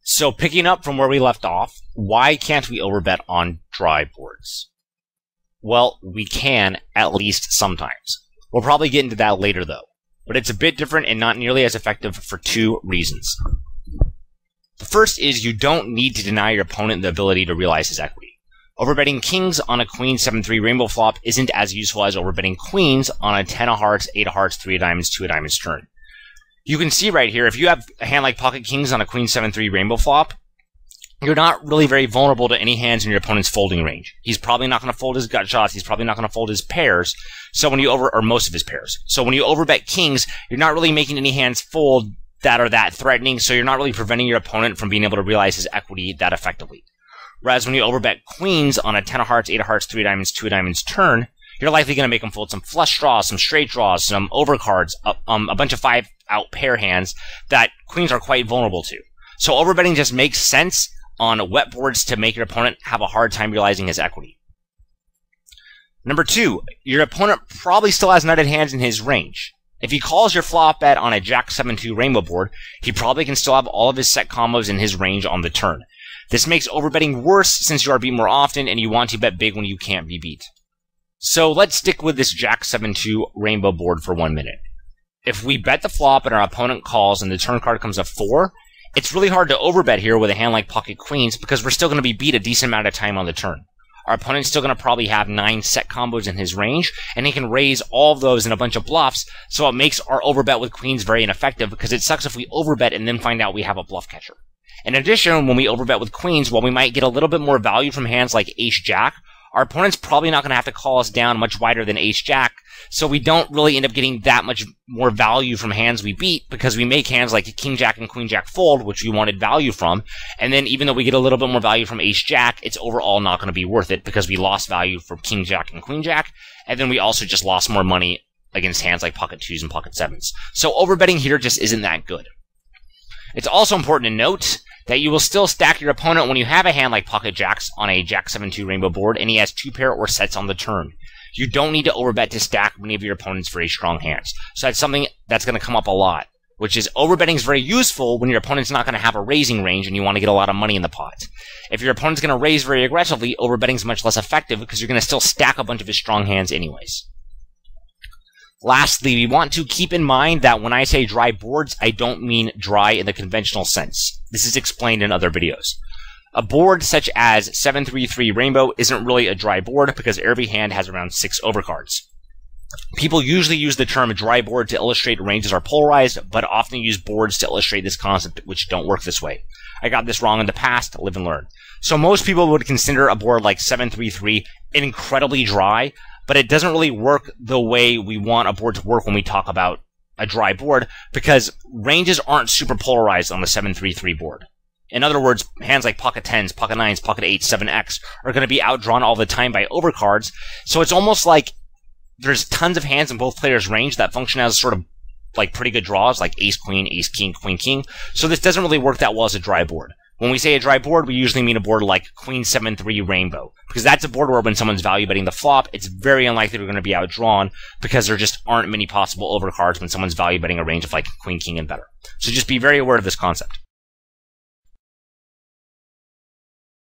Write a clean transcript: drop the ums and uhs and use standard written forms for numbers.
So picking up from where we left off, why can't we overbet on dry boards? Well, we can, at least sometimes. We'll probably get into that later though. But it's a bit different and not nearly as effective for two reasons. The first is you don't need to deny your opponent the ability to realize his equity. Overbetting kings on a queen 7-3 rainbow flop isn't as useful as overbetting queens on a 10 of hearts, 8 of hearts, 3 of diamonds, 2 of diamonds turn. You can see right here, if you have a hand like pocket kings on a queen 7-3 rainbow flop, you're not really very vulnerable to any hands in your opponent's folding range. He's probably not going to fold his gut shots. He's probably not going to fold his pairs. So when you or most of his pairs. So when you overbet kings, you're not really making any hands fold that are that threatening. So you're not really preventing your opponent from being able to realize his equity that effectively. Whereas when you overbet queens on a 10 of hearts, 8 of hearts, 3 of diamonds, 2 of diamonds turn, you're likely going to make them fold some flush draws, some straight draws, some overcards, a bunch of 5-out pair hands that queens are quite vulnerable to. So overbetting just makes sense on wet boards to make your opponent have a hard time realizing his equity. Number two, your opponent probably still has nutted hands in his range. If he calls your flop bet on a Jack 7-2 rainbow board, he probably can still have all of his set combos in his range on the turn. This makes overbetting worse since you are beat more often and you want to bet big when you can't be beat. So let's stick with this Jack 7-2 rainbow board for 1 minute. If we bet the flop and our opponent calls and the turn card comes a 4, it's really hard to overbet here with a hand like pocket queens because we're still going to be beat a decent amount of time on the turn. Our opponent's still going to probably have 9 set combos in his range, and he can raise all of those in a bunch of bluffs, so it makes our overbet with queens very ineffective because it sucks if we overbet and then find out we have a bluff catcher. In addition, when we overbet with queens, while we might get a little bit more value from hands like ace-jack, our opponent's probably not going to have to call us down much wider than ace-jack, so we don't really end up getting that much more value from hands we beat because we make hands like king-jack and queen-jack fold, which we wanted value from, and then even though we get a little bit more value from ace-jack, it's overall not going to be worth it because we lost value from king-jack and queen-jack, and then we also just lost more money against hands like pocket 2s and pocket 7s. So overbetting here just isn't that good. It's also important to note that you will still stack your opponent when you have a hand like pocket jacks on a Jack 7-2 rainbow board and he has 2 pair or sets on the turn. You don't need to overbet to stack many of your opponent's very strong hands. So that's something that's going to come up a lot, which is overbetting is very useful when your opponent's not going to have a raising range and you want to get a lot of money in the pot. If your opponent's going to raise very aggressively, overbetting is much less effective because you're going to still stack a bunch of his strong hands anyways. Lastly, we want to keep in mind that when I say dry boards, I don't mean dry in the conventional sense. This is explained in other videos. A board such as 7-3-3 rainbow isn't really a dry board because every hand has around 6 overcards. People usually use the term dry board to illustrate ranges are polarized, but often use boards to illustrate this concept, which don't work this way. I got this wrong in the past, live and learn. So most people would consider a board like 7-3-3 incredibly dry, but it doesn't really work the way we want a board to work when we talk about a dry board because ranges aren't super polarized on the 7-3-3 board. In other words, hands like pocket 10s, pocket 9s, pocket 8s, 7x are going to be outdrawn all the time by overcards, so it's almost like there's tons of hands in both players' range that function as sort of like pretty good draws, like ace-queen, ace-king, queen-king, so this doesn't really work that well as a dry board. When we say a dry board, we usually mean a board like Queen 7-3 Rainbow, because that's a board where when someone's value betting the flop, it's very unlikely they're going to be outdrawn because there just aren't many possible overcards when someone's value betting a range of like Queen King and better. So just be very aware of this concept.